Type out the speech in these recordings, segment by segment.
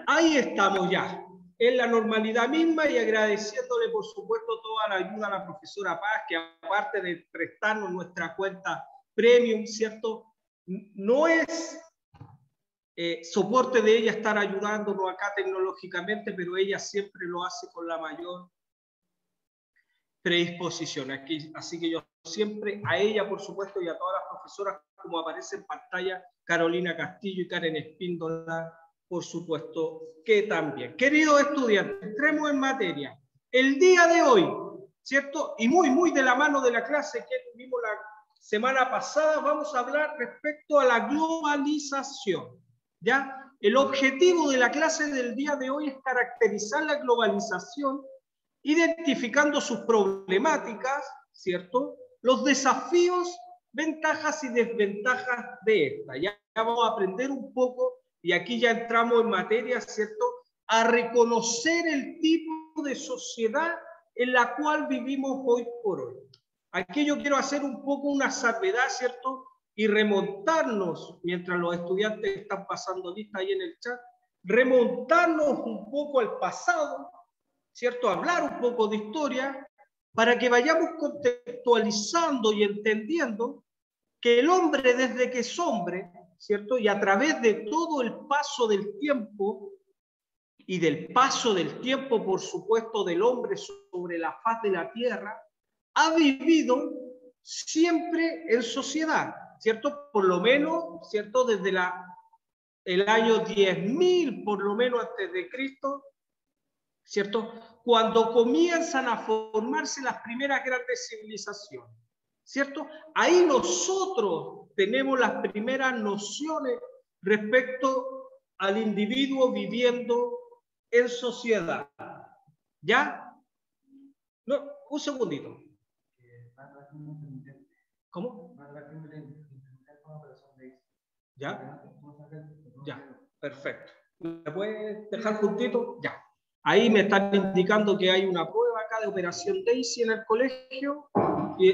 Ahí estamos ya, en la normalidad misma y agradeciéndole, por supuesto, toda la ayuda a la profesora Paz, que aparte de prestarnos nuestra cuenta premium, ¿cierto? No es soporte de ella estar ayudándonos acá tecnológicamente, pero ella siempre lo hace con la mayor predisposición. Así que yo siempre, a ella, por supuesto, y a todas las profesoras, como aparece en pantalla, Carolina Castillo y Karen Espíndola, por supuesto, que también. Queridos estudiantes, entremos en materia. El día de hoy, ¿cierto? Y muy de la mano de la clase que tuvimos la semana pasada, vamos a hablar respecto a la globalización, ¿ya? El objetivo de la clase del día de hoy es caracterizar la globalización, identificando sus problemáticas, ¿cierto? Los desafíos, ventajas y desventajas de esta. Ya vamos a aprender un poco, y aquí ya entramos en materia, ¿cierto? A reconocer el tipo de sociedad en la cual vivimos hoy por hoy. Aquí yo quiero hacer un poco una salvedad, ¿cierto? Y remontarnos, mientras los estudiantes están pasando lista ahí en el chat, remontarnos un poco al pasado, ¿cierto? Hablar un poco de historia para que vayamos contextualizando y entendiendo que el hombre, desde que es hombre, ¿cierto? Y a través de todo el paso del tiempo y del paso del tiempo, por supuesto, del hombre sobre la faz de la tierra, ha vivido siempre en sociedad, ¿cierto? Por lo menos, ¿cierto? Desde el año 10.000, por lo menos antes de Cristo, ¿cierto? Cuando comienzan a formarse las primeras grandes civilizaciones, ¿cierto? Ahí nosotros tenemos las primeras nociones respecto al individuo viviendo en sociedad. ¿Ya? No, un segundito. ¿Cómo? ¿Ya? Ya, perfecto. ¿Me puedes dejar juntito? Ya. Ahí me están indicando que hay una prueba acá de Operación Daisy en el colegio,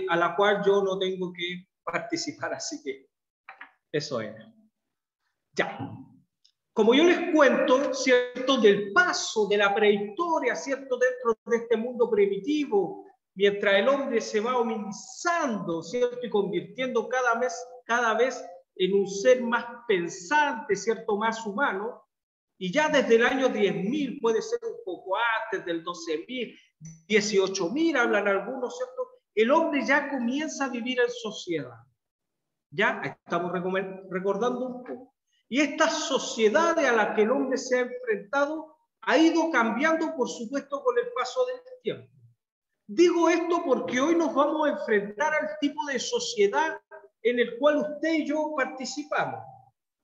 a la cual yo no tengo que participar, así que eso es. Ya. Como yo les cuento, ¿cierto? Del paso de la prehistoria, ¿cierto? Dentro de este mundo primitivo, mientras el hombre se va hominizando, ¿cierto? Y convirtiendo cada vez en un ser más pensante, ¿cierto? Más humano. Y ya desde el año 10.000, puede ser un poco antes, del 12.000, 18.000, hablan algunos, ¿cierto? El hombre ya comienza a vivir en sociedad. Ya estamos recordando un poco. Y estas sociedades a las que el hombre se ha enfrentado ha ido cambiando, por supuesto, con el paso del tiempo. Digo esto porque hoy nos vamos a enfrentar al tipo de sociedad en el cual usted y yo participamos.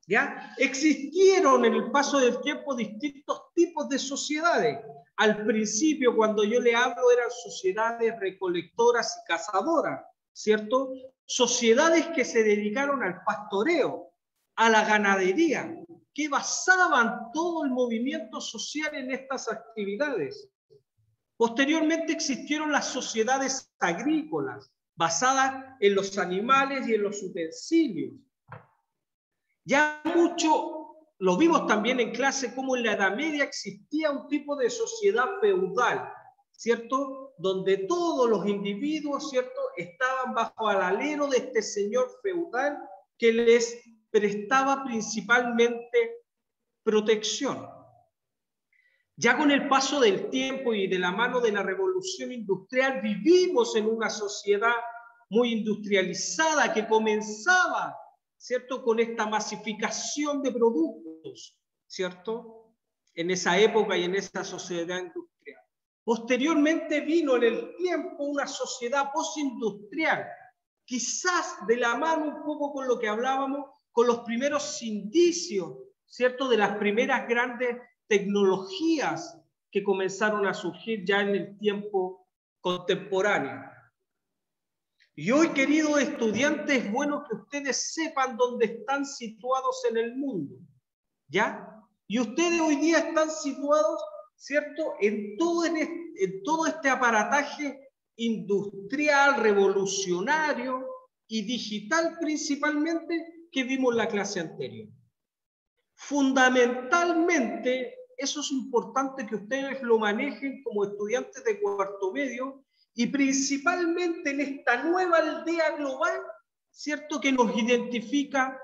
¿Ya? Existieron en el paso del tiempo distintos tipos de sociedades. Al principio, cuando yo le hablo, eran sociedades recolectoras y cazadoras, ¿cierto? Sociedades que se dedicaron al pastoreo, a la ganadería, que basaban todo el movimiento social en estas actividades. Posteriormente existieron las sociedades agrícolas, basadas en los animales y en los utensilios. Ya mucho lo vimos también en clase, como en la Edad Media existía un tipo de sociedad feudal, ¿cierto? Donde todos los individuos, ¿cierto?, estaban bajo el alero de este señor feudal que les prestaba principalmente protección. Ya con el paso del tiempo y de la mano de la revolución industrial, vivimos en una sociedad muy industrializada que comenzaba, ¿cierto?, con esta masificación de productos, ¿cierto?, en esa época y en esa sociedad industrial. Posteriormente vino en el tiempo una sociedad postindustrial, quizás de la mano un poco con lo que hablábamos, con los primeros indicios, ¿cierto?, de las primeras grandes tecnologías que comenzaron a surgir ya en el tiempo contemporáneo. Y hoy, queridos estudiantes, es bueno que ustedes sepan dónde están situados en el mundo, ¿ya? Y ustedes hoy día están situados, ¿cierto?, en todo este aparataje industrial, revolucionario y digital principalmente que vimos en la clase anterior. Fundamentalmente, eso es importante que ustedes lo manejen como estudiantes de cuarto medio y principalmente en esta nueva aldea global, ¿cierto?, que nos identifica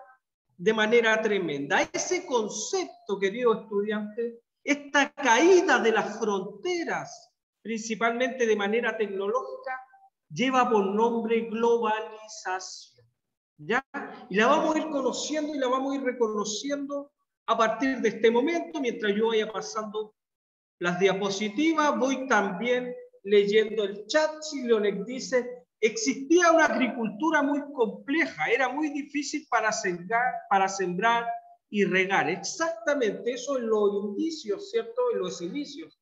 de manera tremenda. Ese concepto, queridos estudiantes, esta caída de las fronteras, principalmente de manera tecnológica, lleva por nombre globalización, ¿ya? Y la vamos a ir conociendo y la vamos a ir reconociendo a partir de este momento, mientras yo vaya pasando las diapositivas, voy también leyendo el chat. Si Leonel dice, existía una agricultura muy compleja, era muy difícil para sembrar y regar. Exactamente, eso en los inicios, ¿cierto? En los inicios,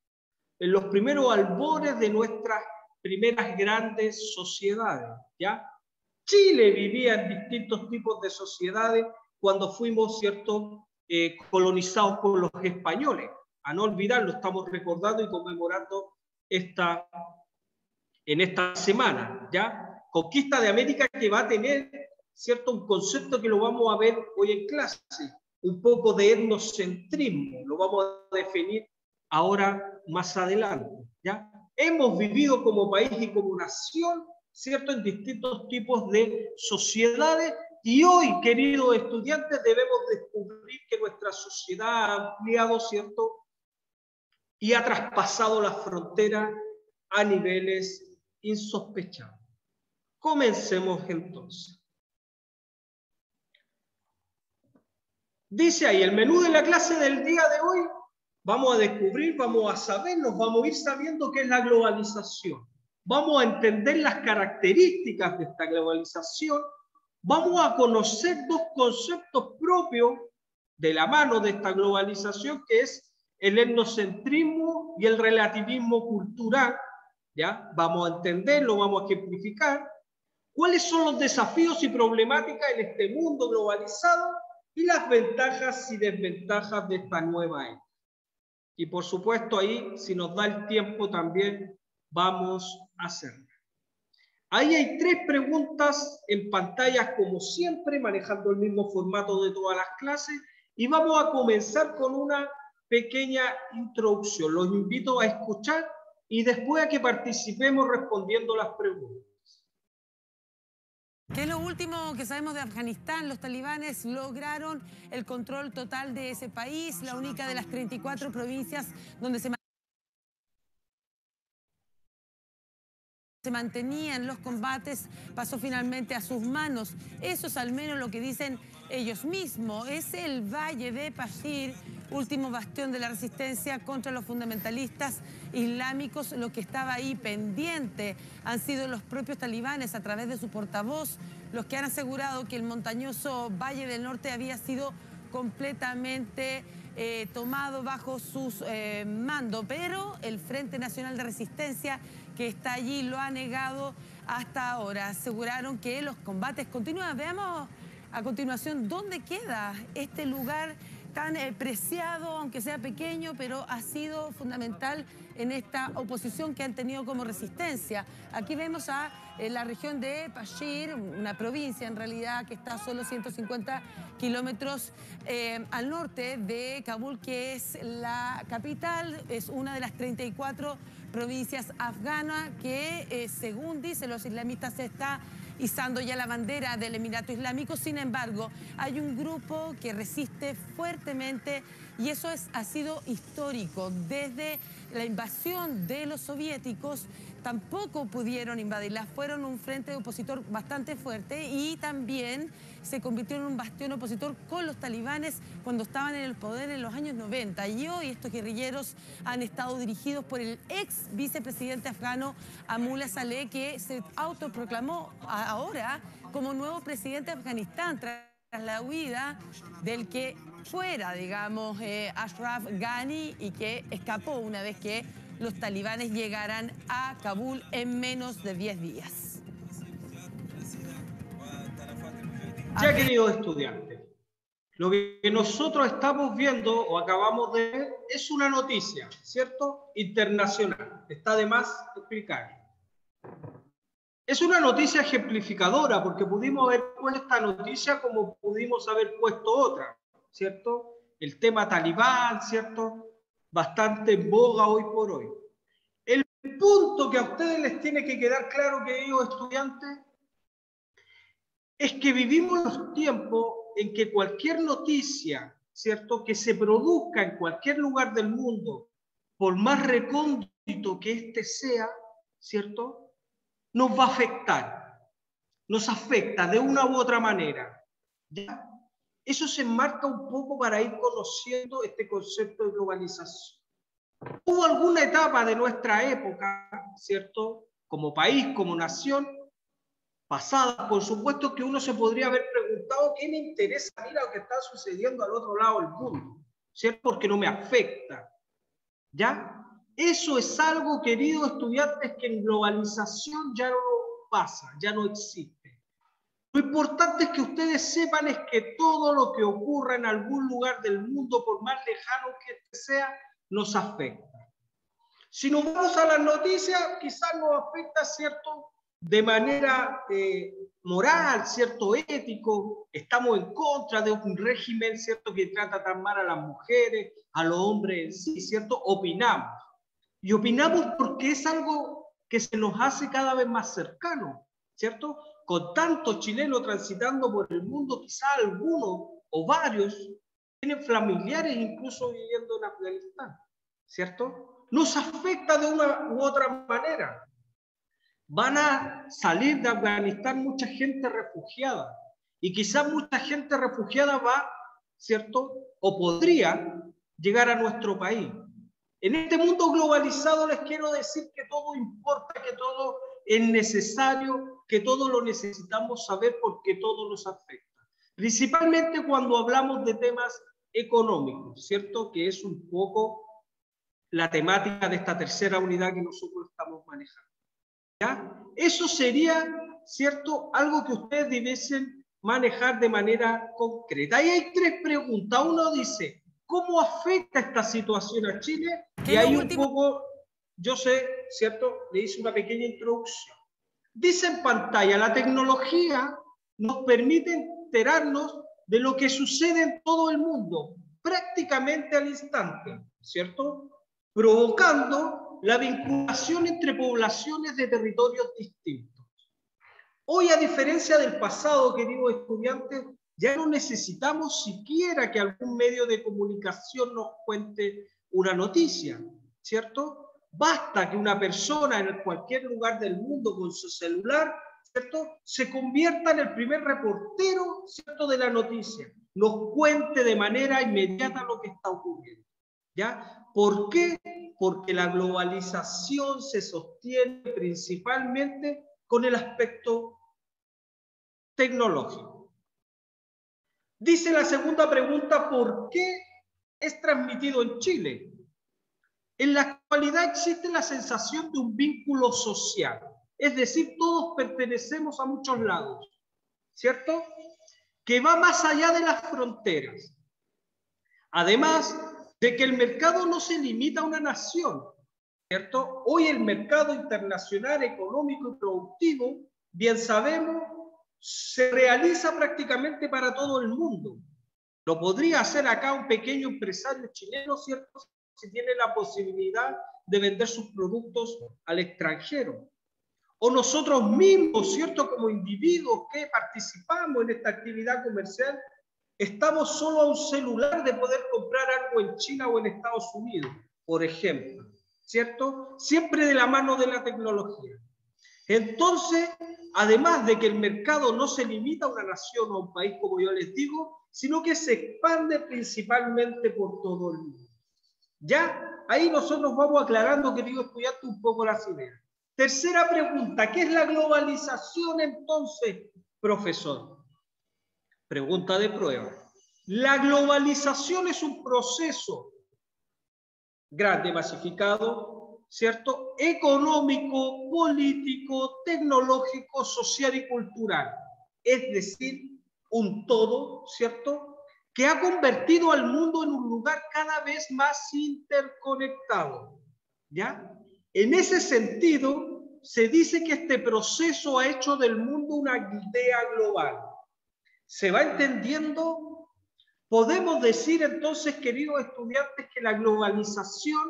en los primeros albores de nuestras primeras grandes sociedades, ¿ya? Chile vivía en distintos tipos de sociedades cuando fuimos, ¿cierto?, colonizados por los españoles. A no olvidarlo, estamos recordando y conmemorando en esta semana, ¿ya? Conquista de América, que va a tener, ¿cierto?, un concepto que lo vamos a ver hoy en clase, un poco de etnocentrismo, lo vamos a definir ahora más adelante, ¿ya? Hemos vivido como país y como nación, ¿cierto?, en distintos tipos de sociedades, y hoy, queridos estudiantes, debemos descubrir que nuestra sociedad ha ampliado, ¿cierto?, y ha traspasado las fronteras a niveles insospechados. Comencemos entonces. Dice ahí, el menú de la clase del día de hoy, vamos a descubrir, vamos a saber, nos vamos a ir sabiendo qué es la globalización. Vamos a entender las características de esta globalización. Vamos a conocer dos conceptos propios de la mano de esta globalización, que es el etnocentrismo y el relativismo cultural, ¿ya? Vamos a entenderlo, vamos a ejemplificar cuáles son los desafíos y problemáticas en este mundo globalizado y las ventajas y desventajas de esta nueva era. Y por supuesto ahí, si nos da el tiempo también, vamos a hacerlo. Ahí hay 3 preguntas en pantalla, como siempre, manejando el mismo formato de todas las clases, y vamos a comenzar con una pequeña introducción. Los invito a escuchar y después a que participemos respondiendo las preguntas. ¿Qué es lo último que sabemos de Afganistán? Los talibanes lograron el control total de ese país, la única de las 34 provincias donde se mantenían los combates, pasó finalmente a sus manos. Eso es al menos lo que dicen ellos mismos. Es el Valle de Pashir, último bastión de la resistencia contra los fundamentalistas islámicos. Lo que estaba ahí pendiente han sido los propios talibanes a través de su portavoz, los que han asegurado que el montañoso Valle del Norte había sido completamente tomado bajo sus mandos, pero el Frente Nacional de Resistencia que está allí lo ha negado hasta ahora. Aseguraron que los combates continúan. Veamos a continuación dónde queda este lugar tan preciado, aunque sea pequeño, pero ha sido fundamental en esta oposición que han tenido como resistencia. Aquí vemos a la región de Pashir, una provincia en realidad que está a solo 150 kilómetros al norte de Kabul, que es la capital, es una de las 34 provincias afganas que, según dicen los islamistas, se está izando ya la bandera del Emirato Islámico. Sin embargo, hay un grupo que resiste fuertemente y eso ha sido histórico. Desde la invasión de los soviéticos tampoco pudieron invadirla, fueron un frente opositor bastante fuerte y también se convirtió en un bastión opositor con los talibanes cuando estaban en el poder en los años 90. Y hoy estos guerrilleros han estado dirigidos por el ex vicepresidente afgano Amullah Saleh, que se autoproclamó ahora como nuevo presidente de Afganistán tras la huida del que fuera, digamos, Ashraf Ghani, y que escapó una vez que los talibanes llegaran a Kabul en menos de 10 días. Ya, queridos estudiantes, lo que nosotros estamos viendo o acabamos de ver es una noticia, ¿cierto?, internacional. Está de más explicar. Es una noticia ejemplificadora porque pudimos haber puesto esta noticia como pudimos haber puesto otra, ¿cierto? el tema talibán, ¿cierto? Bastante en boga hoy por hoy. El punto que a ustedes les tiene que quedar claro, queridos estudiantes, es que vivimos los tiempos en que cualquier noticia, ¿cierto?, que se produzca en cualquier lugar del mundo, por más recóndito que éste sea, ¿cierto?, nos va a afectar, nos afecta de una u otra manera. ¿Ya? Eso se enmarca un poco para ir conociendo este concepto de globalización. Hubo alguna etapa de nuestra época, ¿cierto?, como país, como nación, pasada, por supuesto que uno se podría haber preguntado ¿qué me interesa a mí lo que está sucediendo al otro lado del mundo? ¿Cierto? Porque no me afecta. ¿Ya? Eso es algo, queridos estudiantes, que en globalización ya no pasa, ya no existe. Lo importante es que ustedes sepan es que todo lo que ocurra en algún lugar del mundo, por más lejano que este sea, nos afecta. Si nos vamos a las noticias, quizás nos afecta, ¿cierto?, de manera moral, ¿cierto?, ético. Estamos en contra de un régimen, ¿cierto?, que trata tan mal a las mujeres, a los hombres en sí, ¿cierto? Opinamos. Y opinamos porque es algo que se nos hace cada vez más cercano, ¿cierto? Con tantos chilenos transitando por el mundo, quizás algunos o varios tienen familiares incluso viviendo en Afganistán, ¿cierto? Nos afecta de una u otra manera. Van a salir de Afganistán mucha gente refugiada y quizás mucha gente refugiada va, ¿cierto?, o podría llegar a nuestro país. En este mundo globalizado les quiero decir que todo importa, que todo es necesario, que todo lo necesitamos saber porque todo nos afecta. Principalmente cuando hablamos de temas económicos, ¿cierto?, que es un poco la temática de esta tercera unidad que nosotros estamos manejando. ¿Ya? Eso sería, ¿cierto?, algo que ustedes debiesen manejar de manera concreta. Ahí hay tres preguntas. Uno dice, ¿cómo afecta esta situación a Chile? Y ahí un poco, yo sé, ¿cierto?, le hice una pequeña introducción. Dice en pantalla, la tecnología nos permite enterarnos de lo que sucede en todo el mundo, prácticamente al instante, ¿cierto?, provocando la vinculación entre poblaciones de territorios distintos. Hoy, a diferencia del pasado, queridos estudiantes, ya no necesitamos siquiera que algún medio de comunicación nos cuente una noticia, ¿cierto? Basta que una persona en cualquier lugar del mundo con su celular, ¿cierto?, se convierta en el primer reportero, ¿cierto?, de la noticia, nos cuente de manera inmediata lo que está ocurriendo. ¿Ya? ¿Por qué? Porque la globalización se sostiene principalmente con el aspecto tecnológico. Dice la segunda pregunta, ¿por qué es transmitido en Chile? En la actualidad existe la sensación de un vínculo social, es decir, todos pertenecemos a muchos lados, ¿cierto?, que va más allá de las fronteras. Además de que el mercado no se limita a una nación, ¿cierto? Hoy el mercado internacional económico y productivo, bien sabemos, se realiza prácticamente para todo el mundo. Lo podría hacer acá un pequeño empresario chileno, ¿cierto?, si tiene la posibilidad de vender sus productos al extranjero. O nosotros mismos, ¿cierto?, como individuos que participamos en esta actividad comercial, estamos solo a un celular de poder comprar algo en China o en Estados Unidos, por ejemplo, ¿cierto? Siempre de la mano de la tecnología. Entonces, además de que el mercado no se limita a una nación o a un país, como yo les digo, sino que se expande principalmente por todo el mundo. Ya, ahí nosotros vamos aclarando, querido estudiante, un poco las ideas. Tercera pregunta, ¿qué es la globalización entonces, profesor? Pregunta de prueba. La globalización es un proceso grande, masificado, ¿cierto?, económico, político, tecnológico, social y cultural. Es decir, un todo, ¿cierto?, que ha convertido al mundo en un lugar cada vez más interconectado. ¿Ya? En ese sentido, se dice que este proceso ha hecho del mundo una aldea global. Se va entendiendo Podemos decir entonces, queridos estudiantes, que la globalización,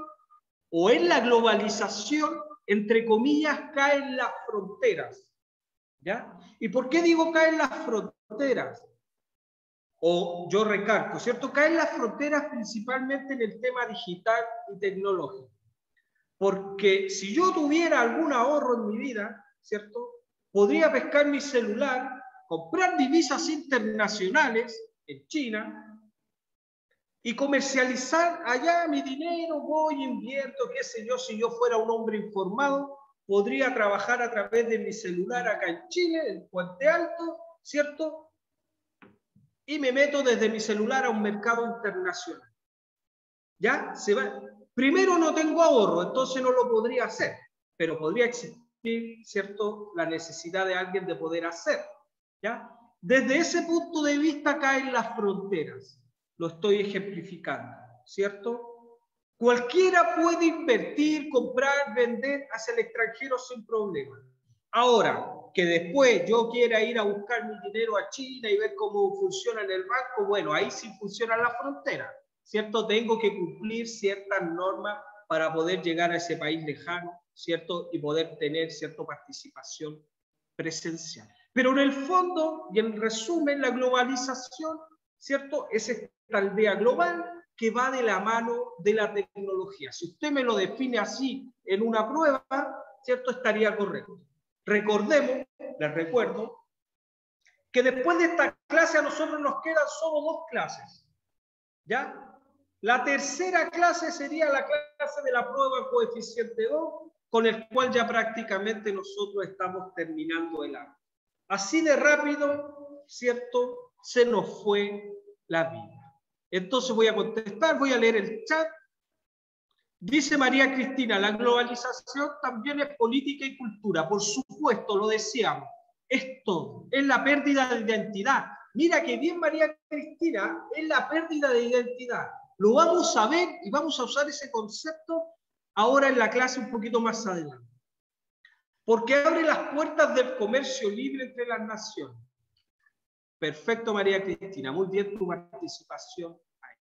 o en la globalización, entre comillas, caen las fronteras. ¿Ya? ¿Y por qué digo caen las fronteras? O yo recalco, ¿cierto? Caen las fronteras principalmente en el tema digital y tecnológico. Porque si yo tuviera algún ahorro en mi vida, ¿cierto? Podría pescar mi celular, comprar divisas internacionales en China y comercializar allá mi dinero, voy, invierto, qué sé yo, si yo fuera un hombre informado, podría trabajar a través de mi celular acá en Chile, en Puente Alto, ¿cierto? Y me meto desde mi celular a un mercado internacional. ¿Ya? Se va. Primero no tengo ahorro, entonces no lo podría hacer, pero podría existir, ¿cierto?, la necesidad de alguien de poder hacer. ¿Ya? Desde ese punto de vista caen las fronteras. Lo estoy ejemplificando, ¿cierto? Cualquiera puede invertir, comprar, vender hacia el extranjero sin problema. Ahora, que después yo quiera ir a buscar mi dinero a China y ver cómo funciona en el banco, bueno, ahí sí funciona la frontera, ¿cierto? Tengo que cumplir ciertas normas para poder llegar a ese país lejano, ¿cierto? Y poder tener cierta participación presencial. Pero en el fondo, y en resumen, la globalización, ¿cierto?, es esta aldea global que va de la mano de la tecnología. Si usted me lo define así en una prueba, ¿cierto?, estaría correcto. Recordemos, les recuerdo, que después de esta clase a nosotros nos quedan solo 2 clases. ¿Ya? La tercera clase sería la clase de la prueba coeficiente 2, con el cual ya prácticamente nosotros estamos terminando el año. Así de rápido, ¿cierto?, se nos fue la vida. Entonces voy a contestar, voy a leer el chat. Dice María Cristina, la globalización también es política y cultura. Por supuesto, lo decíamos, es todo, es la pérdida de identidad. Mira que bien, María Cristina, es la pérdida de identidad. Lo vamos a ver y vamos a usar ese concepto ahora en la clase un poquito más adelante. Porque abre las puertas del comercio libre entre las naciones. Perfecto, María Cristina, muy bien tu participación ahí.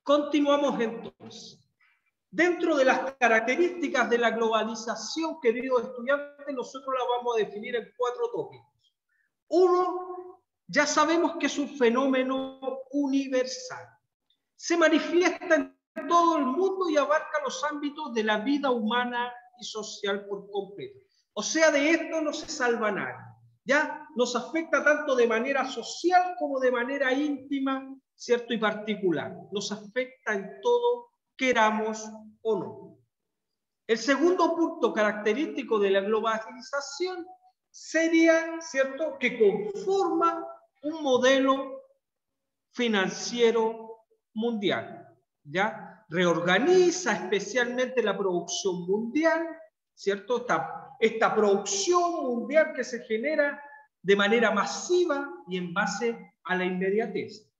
Continuamos entonces. Dentro de las características de la globalización, queridos estudiantes, nosotros la vamos a definir en 4 tópicos. Uno, ya sabemos que es un fenómeno universal. Se manifiesta en todo el mundo y abarca los ámbitos de la vida humana y social por completo. O sea, de esto no se salva nadie. ¿Ya? Nos afecta tanto de manera social como de manera íntima, ¿cierto?, y particular. Nos afecta en todo, queramos o no. El segundo punto característico de la globalización sería, ¿cierto?, que conforma un modelo financiero mundial, ¿ya? Reorganiza especialmente la producción mundial, ¿cierto? Esta producción mundial que se genera de manera masiva y en base a la inmediatez.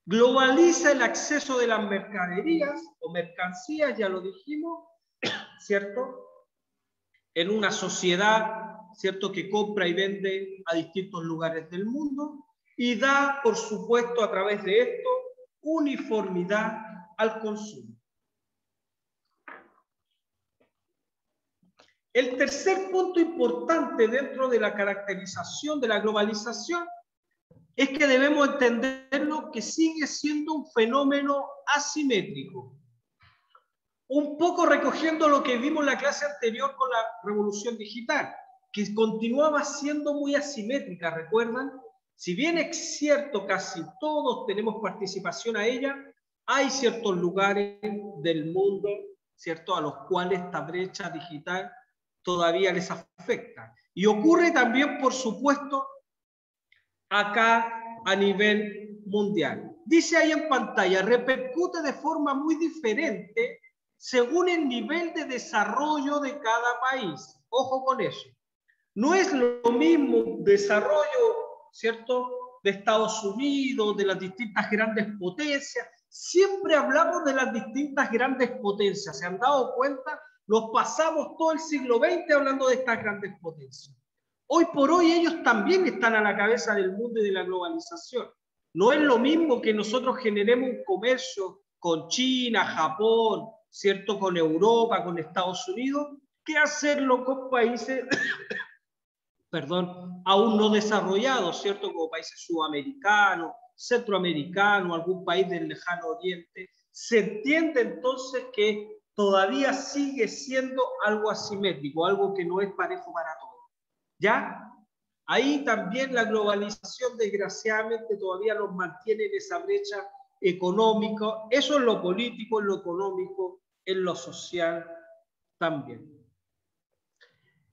Globaliza el acceso de las mercaderías o mercancías, ya lo dijimos, ¿cierto?, en una sociedad, ¿cierto?, que compra y vende a distintos lugares del mundo y da, por supuesto, a través de esto, uniformidad al consumo. El tercer punto importante dentro de la caracterización de la globalización es que debemos entenderlo que sigue siendo un fenómeno asimétrico. Un poco recogiendo lo que vimos en la clase anterior con la revolución digital, que continuaba siendo muy asimétrica, ¿recuerdan? Si bien es cierto, casi todos tenemos participación a ella, hay ciertos lugares del mundo, ¿cierto?, a los cuales esta brecha digital todavía les afecta. Y ocurre también, por supuesto, acá a nivel mundial. Dice ahí en pantalla, repercute de forma muy diferente según el nivel de desarrollo de cada país. Ojo con eso. No es lo mismo desarrollo, ¿cierto?, de Estados Unidos, de las distintas grandes potencias. Siempre hablamos de las distintas grandes potencias. ¿Se han dado cuenta? Nos pasamos todo el siglo XX hablando de estas grandes potencias. Hoy por hoy ellos también están a la cabeza del mundo y de la globalización. No es lo mismo que nosotros generemos un comercio con China, Japón, ¿cierto? Con Europa, con Estados Unidos, que hacerlo con países, perdón, aún no desarrollados, ¿cierto? Como países sudamericanos, centroamericanos, algún país del lejano oriente. Se entiende entonces que todavía sigue siendo algo asimétrico, algo que no es parejo para todos. ¿Ya? Ahí también la globalización, desgraciadamente, todavía nos mantiene en esa brecha económica. Eso en lo político, en lo económico, en lo social también.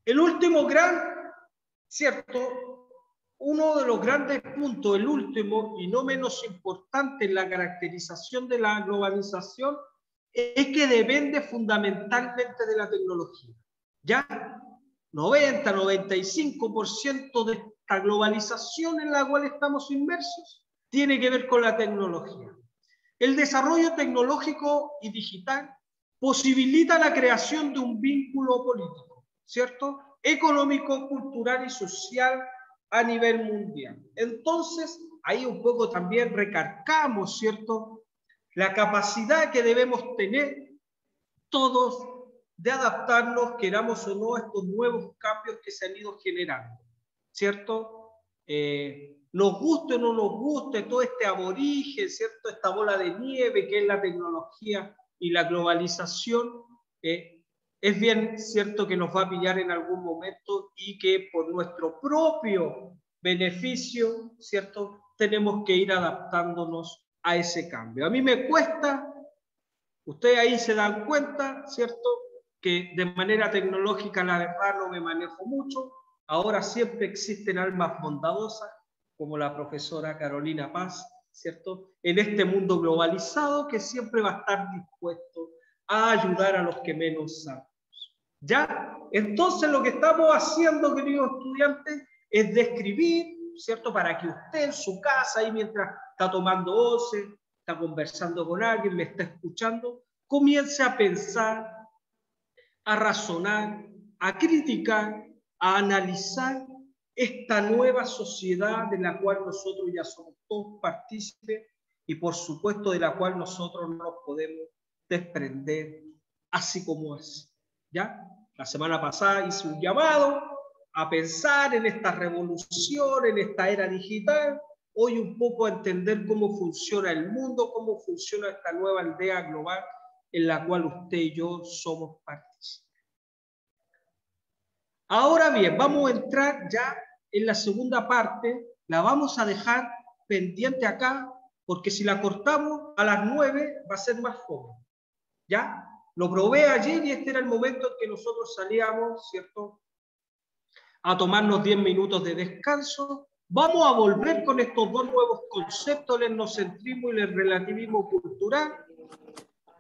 El último gran, ¿cierto? Uno de los grandes puntos, el último y no menos importante en la caracterización de la globalización, es que depende fundamentalmente de la tecnología. ¿Ya? 90-95% de esta globalización en la cual estamos inmersos tiene que ver con la tecnología. El desarrollo tecnológico y digital posibilita la creación de un vínculo político, ¿cierto? Económico, cultural y social a nivel mundial. Entonces, ahí un poco también recargamos, ¿cierto?, la capacidad que debemos tener todos de adaptarnos, queramos o no, a estos nuevos cambios que se han ido generando, ¿cierto? Nos guste o no nos guste todo este aborigen, ¿cierto? Esta bola de nieve que es la tecnología y la globalización, es bien cierto que nos va a pillar en algún momento y que por nuestro propio beneficio, ¿cierto?, tenemos que ir adaptándonos a ese cambio. A mí me cuesta, ustedes ahí se dan cuenta, ¿cierto?, que de manera tecnológica la verdad no me manejo mucho. Ahora siempre existen almas bondadosas, como la profesora Carolina Paz, ¿cierto?, en este mundo globalizado que siempre va a estar dispuesto a ayudar a los que menos saben. ¿Ya? Entonces lo que estamos haciendo, queridos estudiantes, es describir, ¿cierto?, para que usted en su casa, ahí mientras está tomando once, está conversando con alguien, me está escuchando, comience a pensar, a razonar, a criticar, a analizar esta nueva sociedad de la cual nosotros ya somos todos partícipes y por supuesto de la cual nosotros no nos podemos desprender así como es. ¿Ya? La semana pasada hice un llamado a pensar en esta revolución, en esta era digital, hoy un poco a entender cómo funciona el mundo, cómo funciona esta nueva aldea global en la cual usted y yo somos partícipes. Ahora bien, vamos a entrar ya en la segunda parte, la vamos a dejar pendiente acá, porque si la cortamos a las 9 va a ser más fome. ¿Ya? Lo probé ayer y este era el momento en que nosotros salíamos, ¿cierto?, a tomarnos 10 minutos de descanso. Vamos a volver con estos dos nuevos conceptos, el etnocentrismo y el relativismo cultural.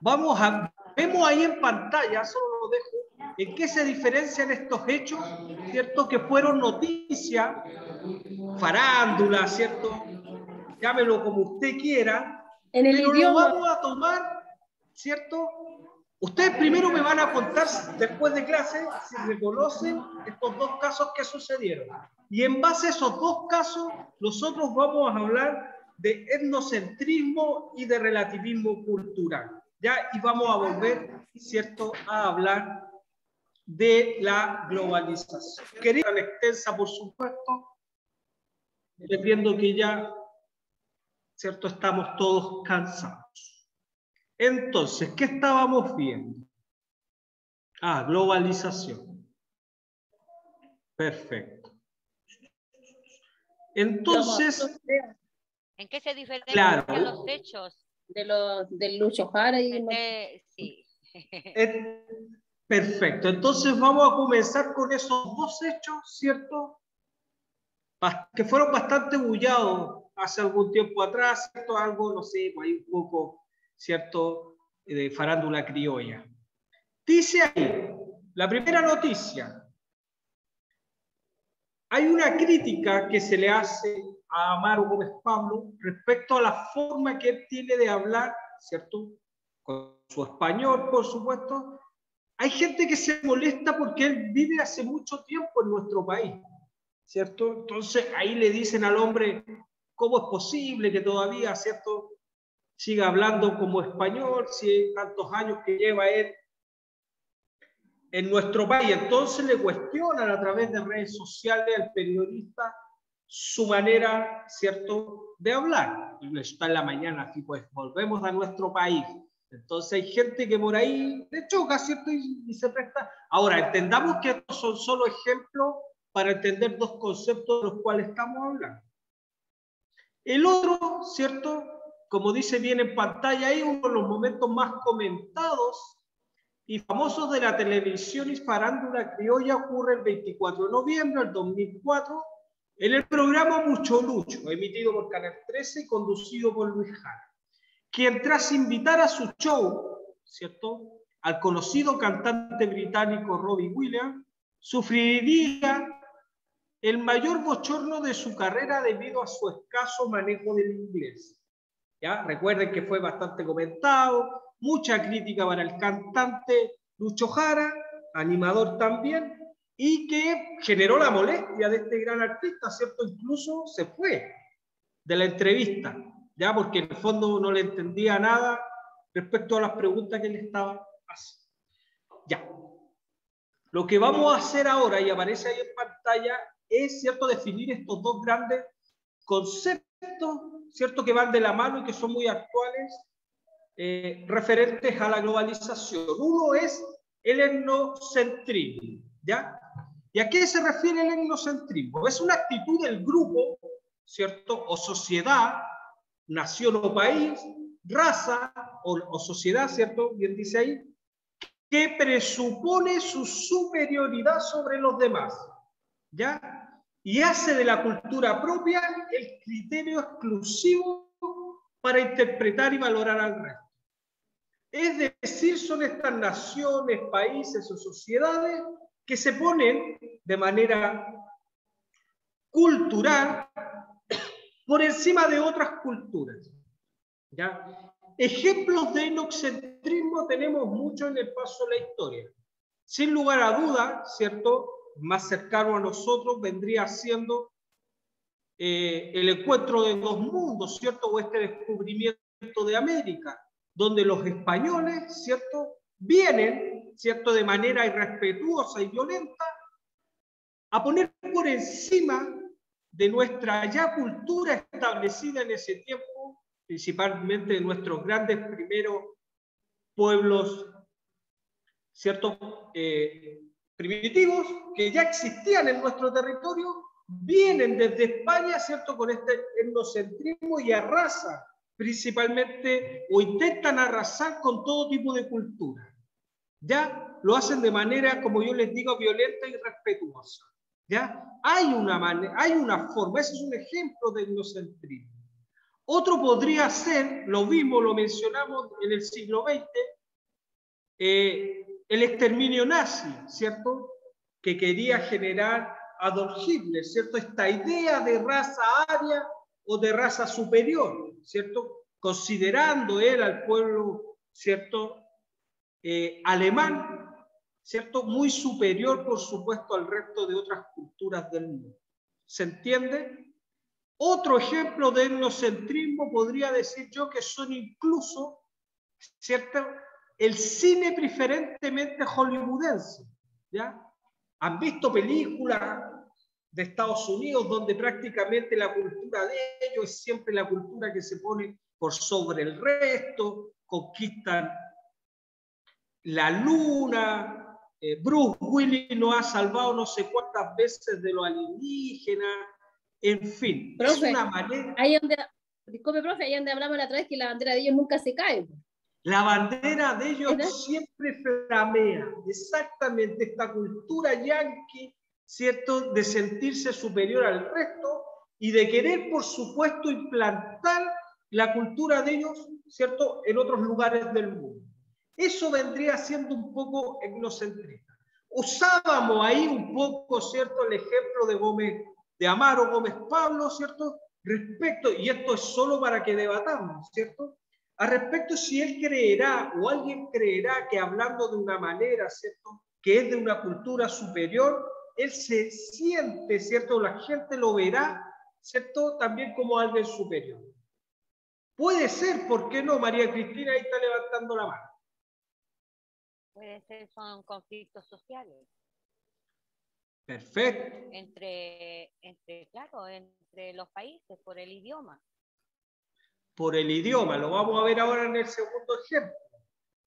Vemos ahí en pantalla, solo lo dejo, en qué se diferencian estos hechos, ¿cierto?, que fueron noticia, farándula, ¿cierto?, llámelo como usted quiera, en el pero idioma. lo vamos a tomar, ¿cierto? Ustedes primero me van a contar, después de clase, si reconocen estos dos casos que sucedieron. Y en base a esos dos casos, nosotros vamos a hablar de etnocentrismo y de relativismo cultural. ¿Ya? Y vamos a volver, ¿cierto?, a hablar de la globalización. Quería tan extensa, por supuesto, viendo que ya, ¿cierto?, estamos todos cansados. Entonces, ¿qué estábamos viendo? Ah, globalización. Perfecto. Entonces, ¿en qué se diferencian claro, los hechos? Del Lucho Jara y... Sí. Perfecto. Entonces vamos a comenzar con esos dos hechos, ¿cierto?, que fueron bastante bullados hace algún tiempo atrás, ¿cierto? Algo, no sé, por ahí un poco, ¿cierto?, de farándula criolla. Dice ahí, la primera noticia, hay una crítica que se le hace a Amaro Gómez Pablo respecto a la forma que él tiene de hablar, ¿cierto?, con su español, por supuesto. Hay gente que se molesta porque él vive hace mucho tiempo en nuestro país, ¿cierto? Entonces ahí le dicen al hombre, cómo es posible que todavía, ¿cierto?, siga hablando como español, si hay tantos años que lleva él en nuestro país. Entonces le cuestionan a través de redes sociales al periodista su manera, ¿cierto?, de hablar. Y está en la mañana, así pues, volvemos a nuestro país. Entonces hay gente que por ahí le choca, ¿cierto?, y se presta. Ahora, entendamos que estos son solo ejemplos para entender dos conceptos de los cuales estamos hablando. El otro, ¿cierto?, como dice bien en pantalla ahí, uno de los momentos más comentados y famosos de la televisión y farándula criolla ocurre el 24 de noviembre del 2004 en el programa Mucho Lucho, emitido por Canal 13 y conducido por Luis Jara, quien tras invitar a su show, ¿cierto?, al conocido cantante británico Robbie Williams, sufriría el mayor bochorno de su carrera debido a su escaso manejo del inglés. ¿Ya? Recuerden que fue bastante comentado, mucha crítica para el cantante Lucho Jara, animador también, y que generó la molestia de este gran artista, ¿cierto? Incluso se fue de la entrevista, ¿ya? Porque en el fondo no le entendía nada respecto a las preguntas que le estaba haciendo. Ya. Lo que vamos a hacer ahora, y aparece ahí en pantalla, es, ¿cierto?, definir estos dos grandes conceptos, ¿cierto?, que van de la mano y que son muy actuales, referentes a la globalización. Uno es el etnocentrismo, ¿ya? ¿Y a qué se refiere el etnocentrismo? Es una actitud del grupo, ¿cierto?, o sociedad, nación o país, raza o sociedad, ¿cierto?, bien dice ahí, que presupone su superioridad sobre los demás, ¿ya? Y hace de la cultura propia el criterio exclusivo para interpretar y valorar al resto. Es decir, son estas naciones, países o sociedades que se ponen de manera cultural por encima de otras culturas, ¿ya? Ejemplos de etnocentrismo tenemos muchos en el paso de la historia. Sin lugar a dudas, ¿cierto?, más cercano a nosotros vendría siendo el encuentro de dos mundos, ¿cierto?, o este descubrimiento de América, donde los españoles, ¿cierto?, vienen, ¿cierto?, de manera irrespetuosa y violenta a poner por encima de nuestra ya cultura establecida en ese tiempo, principalmente de nuestros grandes primeros pueblos, ¿cierto?, primitivos, que ya existían en nuestro territorio, vienen desde España, ¿cierto?, con este etnocentrismo y arrasan principalmente o intentan arrasar con todo tipo de cultura. Ya lo hacen de manera, como yo les digo, violenta y respetuosa. ¿Ya? Hay una forma, ese es un ejemplo de etnocentrismo. Otro podría ser, lo mismo lo mencionamos en el siglo XX, el exterminio nazi, ¿cierto?, que quería generar Adolf Hitler, ¿cierto?, esta idea de raza aria o de raza superior, ¿cierto?, considerando él al pueblo, ¿cierto?, alemán, ¿cierto?, muy superior, por supuesto, al resto de otras culturas del mundo. ¿Se entiende? Otro ejemplo de etnocentrismo podría decir yo que son incluso, ¿cierto?, el cine preferentemente hollywoodense, ¿ya? Han visto películas de Estados Unidos donde prácticamente la cultura de ellos es siempre la cultura que se pone por sobre el resto, conquistan la luna, Bruce Willis nos ha salvado no sé cuántas veces de los alienígenas, en fin, profe, es una manera... Disculpe, profe, ahí donde hablamos la otra vez que la bandera de ellos nunca se cae. La bandera de ellos ¿verdad? siempre flamea, exactamente esta cultura yanqui, ¿cierto?, de sentirse superior al resto y de querer, por supuesto, implantar la cultura de ellos, ¿cierto?, en otros lugares del mundo. Eso vendría siendo un poco etnocentrista. Usábamos ahí un poco, ¿cierto?, el ejemplo de Amaro Gómez Pablo, ¿cierto?, respecto, y esto es solo para que debatamos, ¿cierto?, al respecto si él creerá o alguien creerá que hablando de una manera, ¿cierto?, que es de una cultura superior, él se siente, ¿cierto?, la gente lo verá ¿cierto? También como alguien superior. Puede ser, ¿por qué no? María Cristina ahí está levantando la mano. Puede ser, son conflictos sociales. Perfecto. Claro, entre los países, por el idioma. Por el idioma, lo vamos a ver ahora en el segundo ejemplo.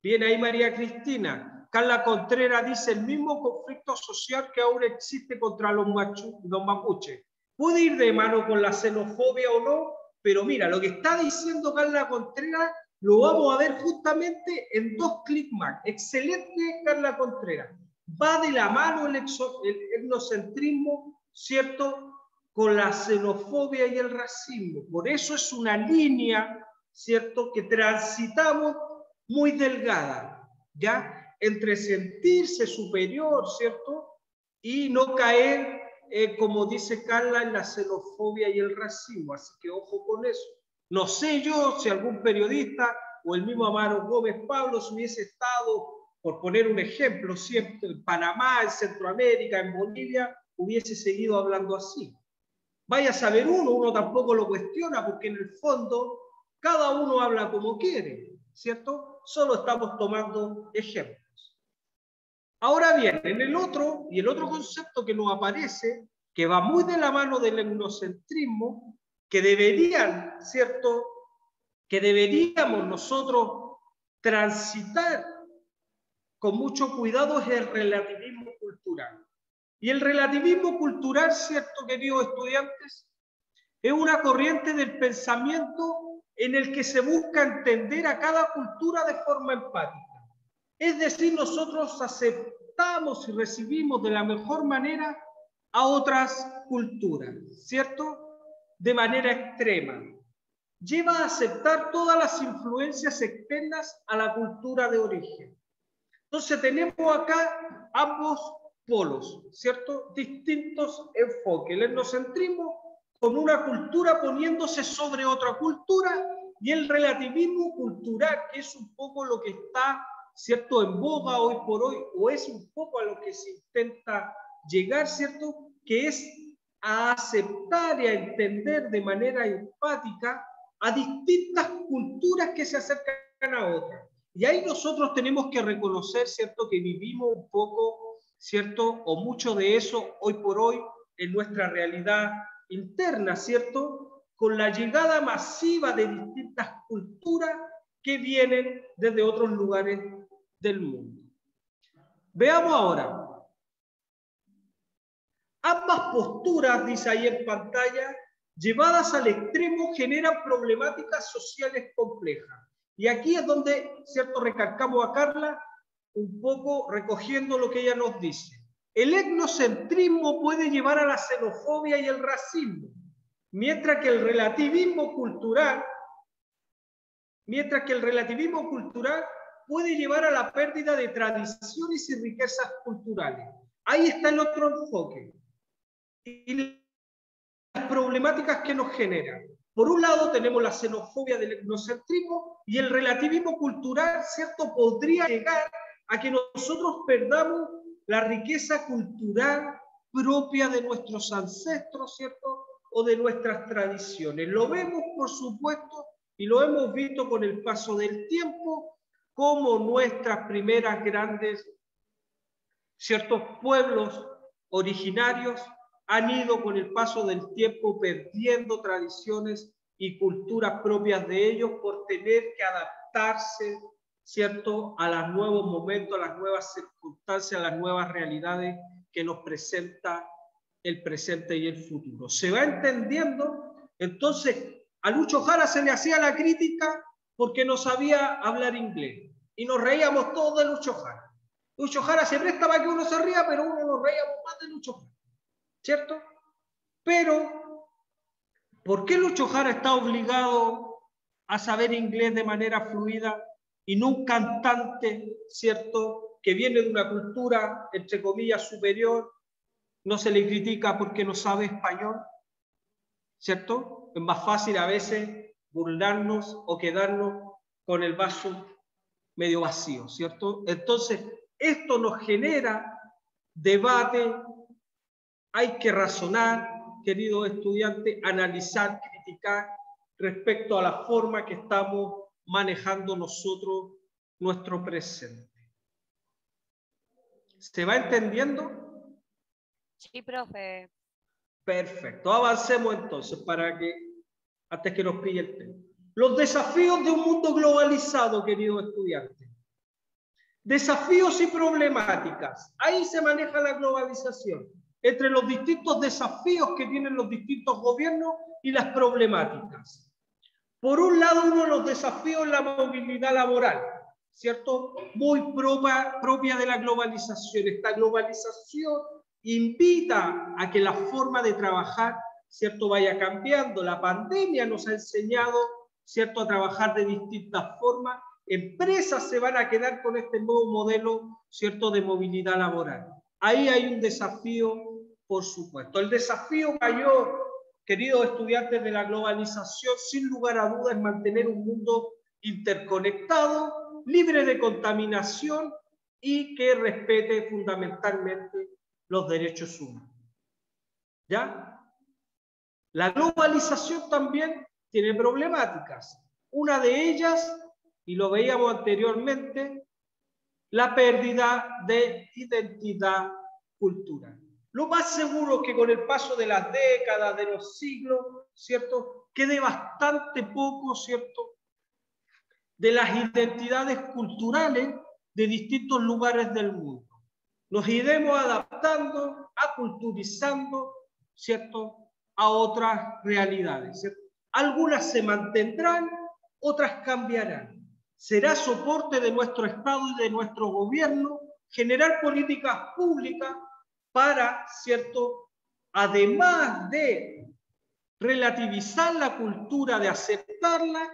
Viene ahí María Cristina. Carla Contreras dice el mismo conflicto social que ahora existe contra los mapuches. Puede ir de mano con la xenofobia o no, pero mira, lo que está diciendo Carla Contreras lo vamos a ver justamente en 2 clics más. Excelente, Carla Contreras. Va de la mano el etnocentrismo, ¿cierto?, con la xenofobia y el racismo. Por eso es una línea, ¿cierto?, que transitamos muy delgada, ¿ya? Entre sentirse superior, ¿cierto?, y no caer, como dice Carla, en la xenofobia y el racismo. Así que ojo con eso. No sé yo si algún periodista o el mismo Amaro Gómez Pablo si hubiese estado, por poner un ejemplo, siempre en Panamá, en Centroamérica, en Bolivia, hubiese seguido hablando así. Vaya a saber uno tampoco lo cuestiona, porque en el fondo cada uno habla como quiere, ¿cierto? Solo estamos tomando ejemplos. Ahora bien, el otro concepto que nos aparece, que va muy de la mano del etnocentrismo, que deberían, ¿cierto?, que deberíamos nosotros transitar con mucho cuidado, es el relativismo cultural. Y el relativismo cultural, ¿cierto, queridos estudiantes?, es una corriente del pensamiento en el que se busca entender a cada cultura de forma empática. Es decir, nosotros aceptamos y recibimos de la mejor manera a otras culturas, ¿cierto?, de manera extrema. Lleva a aceptar todas las influencias externas a la cultura de origen. Entonces tenemos acá ambos polos, ¿cierto?, distintos enfoques. El etnocentrismo con una cultura poniéndose sobre otra cultura, y el relativismo cultural, que es un poco lo que está, ¿cierto?, en boga hoy por hoy, o es un poco a lo que se intenta llegar, ¿cierto?, que es a aceptar y a entender de manera empática a distintas culturas que se acercan a otras. Y ahí nosotros tenemos que reconocer, ¿cierto?, que vivimos un poco, ¿cierto?, o mucho de eso hoy por hoy en nuestra realidad interna, ¿cierto?, con la llegada masiva de distintas culturas que vienen desde otros lugares del mundo. Veamos ahora. Ambas posturas, dice ahí en pantalla, llevadas al extremo, generan problemáticas sociales complejas. Y aquí es donde, ¿cierto?, recalcamos a Carla un poco recogiendo lo que ella nos dice. El etnocentrismo puede llevar a la xenofobia y el racismo, mientras que el relativismo cultural puede llevar a la pérdida de tradiciones y riquezas culturales. Ahí está el otro enfoque. Y las problemáticas que nos generan. Por un lado tenemos la xenofobia del etnocentrismo, y el relativismo cultural, ¿cierto?, podría llegar a que nosotros perdamos la riqueza cultural propia de nuestros ancestros, ¿cierto?, o de nuestras tradiciones. Lo vemos, por supuesto, y lo hemos visto con el paso del tiempo, como nuestras primeras grandes, ciertos pueblos originarios han ido con el paso del tiempo perdiendo tradiciones y culturas propias de ellos por tener que adaptarse, ¿cierto?, a los nuevos momentos, a las nuevas circunstancias, a las nuevas realidades que nos presenta el presente y el futuro. ¿Se va entendiendo? Entonces, a Lucho Jara se le hacía la crítica porque no sabía hablar inglés. Y nos reíamos todos de Lucho Jara. Lucho Jara se presta para que uno se ría, pero uno nos reíamos más de Lucho Jara, ¿cierto? Pero, ¿por qué Lucho Jara está obligado a saber inglés de manera fluida y no un cantante, ¿cierto?, que viene de una cultura, entre comillas, superior? No se le critica porque no sabe español, ¿cierto? Es más fácil a veces burlarnos o quedarnos con el vaso medio vacío, ¿cierto? Entonces, esto nos genera debate, hay que razonar, queridos estudiantes, analizar, criticar respecto a la forma que estamos manejando nosotros nuestro presente. ¿Se va entendiendo? Sí, profe. Perfecto. Avancemos entonces para que, antes que nos pille el tema. Los desafíos de un mundo globalizado, queridos estudiantes. Desafíos y problemáticas. Ahí se maneja la globalización. Entre los distintos desafíos que tienen los distintos gobiernos y las problemáticas. Por un lado, uno de los desafíos es la movilidad laboral, ¿cierto? Muy propia de la globalización. Esta globalización invita a que la forma de trabajar, ¿cierto?, vaya cambiando. La pandemia nos ha enseñado, ¿cierto?, a trabajar de distintas formas. Empresas se van a quedar con este nuevo modelo, ¿cierto?, de movilidad laboral. Ahí hay un desafío, por supuesto. El desafío mayor, queridos estudiantes, de la globalización, sin lugar a dudas, es mantener un mundo interconectado, libre de contaminación y que respete fundamentalmente los derechos humanos. ¿Ya? La globalización también tiene problemáticas. Una de ellas, y lo veíamos anteriormente, la pérdida de identidad cultural. Lo más seguro es que con el paso de las décadas, de los siglos, ¿cierto?, quede bastante poco, ¿cierto?, de las identidades culturales de distintos lugares del mundo. Nos iremos adaptando, aculturizando, ¿cierto?, a otras realidades, ¿cierto? Algunas se mantendrán, otras cambiarán. Será soporte de nuestro Estado y de nuestro gobierno generar políticas públicas para, ¿cierto?, además de relativizar la cultura, de aceptarla,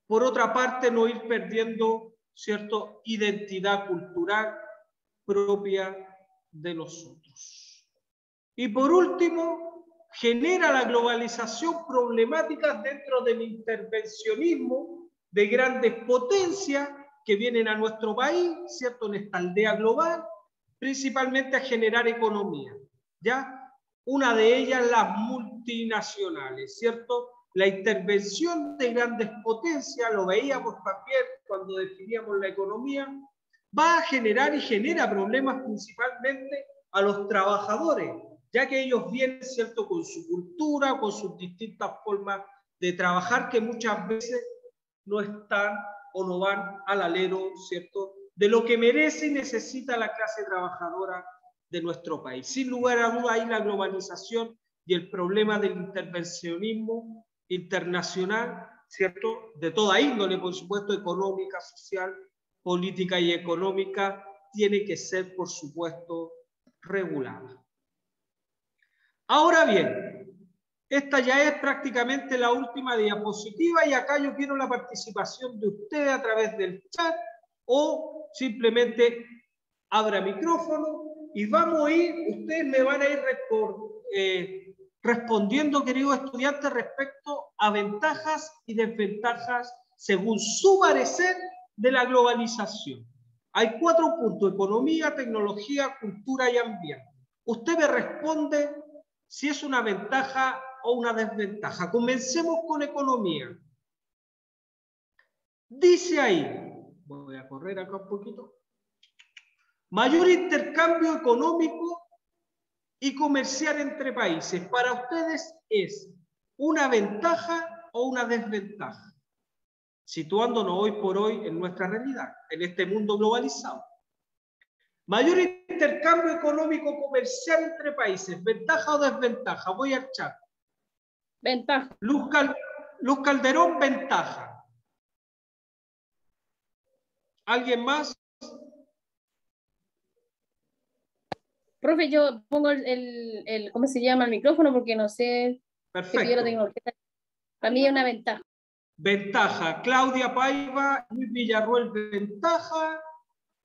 por otra parte no ir perdiendo, ¿cierto?, identidad cultural propia de nosotros. Y por último, genera la globalización problemáticas dentro del intervencionismo de grandes potencias que vienen a nuestro país, ¿cierto?, en esta aldea global, principalmente a generar economía, ¿ya? Una de ellas, las multinacionales, ¿cierto? La intervención de grandes potencias, lo veíamos también cuando definíamos la economía, va a generar y genera problemas principalmente a los trabajadores, ya que ellos vienen, ¿cierto?, con su cultura, con sus distintas formas de trabajar que muchas veces no están o no van al alero, ¿cierto?, de lo que merece y necesita la clase trabajadora de nuestro país. Sin lugar a dudas, ahí la globalización y el problema del intervencionismo internacional, ¿cierto?, de toda índole, por supuesto, económica, social, política y económica, tiene que ser, por supuesto, regulada. Ahora bien, esta ya es prácticamente la última diapositiva y acá yo quiero la participación de ustedes a través del chat o simplemente abra micrófono y vamos a ir, ustedes me van a ir respondiendo, queridos estudiantes, respecto a ventajas y desventajas según su parecer de la globalización. Hay 4 puntos: economía, tecnología, cultura y ambiente. Usted me responde si es una ventaja o una desventaja. Comencemos con economía. Dice ahí, voy a correr acá un poquito, mayor intercambio económico y comercial entre países. Para ustedes, ¿es una ventaja o una desventaja? Situándonos hoy por hoy en nuestra realidad, en este mundo globalizado. Mayor intercambio económico comercial entre países, ¿ventaja o desventaja? Voy al chat. Ventaja. Luz Calderón, ventaja. ¿Alguien más? Profe, yo pongo ¿cómo se llama? El micrófono porque no sé. Perfecto. Para mí es una ventaja. Ventaja. Claudia Paiva, Luis Villarruel, ventaja.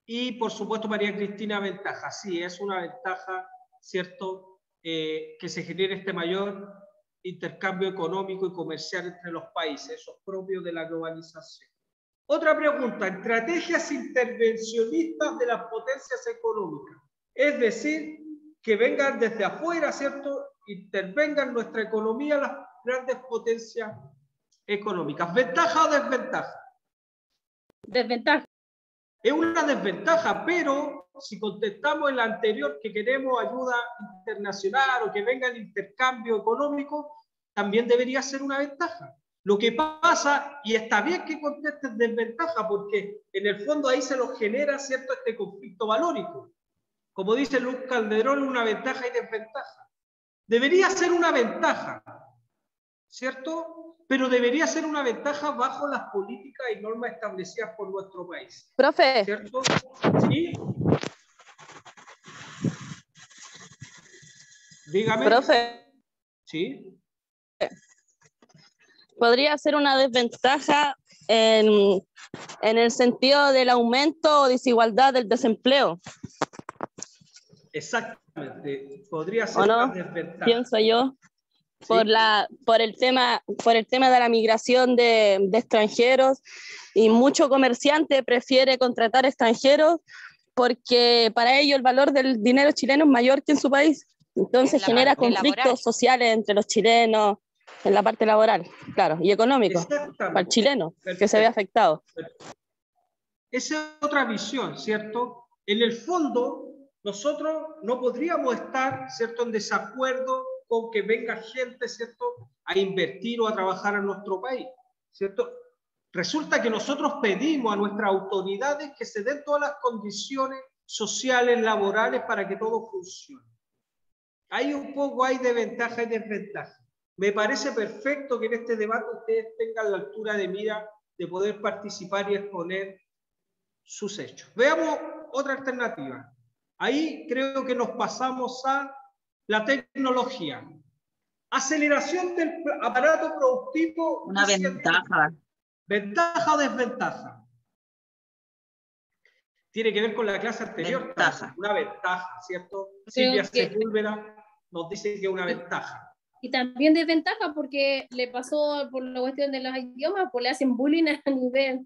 Y, por supuesto, María Cristina, ventaja. Sí, es una ventaja, ¿cierto?, que se genere este mayor intercambio económico y comercial entre los países, eso es propio de la globalización. Otra pregunta, estrategias intervencionistas de las potencias económicas, es decir, que vengan desde afuera, ¿cierto?, intervengan en nuestra economía las grandes potencias económicas. ¿Ventaja o desventaja? Desventaja. Es una desventaja, pero si contestamos el anterior que queremos ayuda internacional o que venga el intercambio económico, también debería ser una ventaja. Lo que pasa, y está bien que contestes desventaja, porque en el fondo ahí se nos genera, ¿cierto?, este conflicto valórico. Como dice Luz Calderón, una ventaja y desventaja. Debería ser una ventaja, ¿cierto? Pero debería ser una ventaja bajo las políticas y normas establecidas por nuestro país. Profe. ¿Cierto? ¿Sí? Dígame. Profe. ¿Sí? Podría ser una desventaja en el sentido del aumento o desigualdad del desempleo. Exactamente. Podría ser ¿O no? una desventaja. Pienso yo. ¿Sí? Por el tema de la migración de extranjeros, y mucho comerciante prefiere contratar extranjeros porque para ellos el valor del dinero chileno es mayor que en su país. Entonces genera conflictos sociales entre los chilenos en la parte laboral, claro, y económico, para el chileno, que se ve afectado. Esa es otra visión, ¿cierto? En el fondo, nosotros no podríamos estar, ¿cierto?, en desacuerdo con que venga gente, ¿cierto?, a invertir o a trabajar en nuestro país, ¿cierto? Resulta que nosotros pedimos a nuestras autoridades que se den todas las condiciones sociales, laborales, para que todo funcione. Ahí un poco hay de ventaja y desventaja. Me parece perfecto que en este debate ustedes tengan la altura de mira de poder participar y exponer sus hechos. Veamos otra alternativa. Ahí creo que nos pasamos a la tecnología. Aceleración del aparato productivo. Una ventaja. ¿Ventaja o desventaja? Tiene que ver con la clase anterior. Ventaja. Una ventaja, ¿cierto? Silvia Sepúlveda nos dice que es una ventaja. Y también desventaja porque le pasó por la cuestión de los idiomas, pues le hacen bullying a nivel.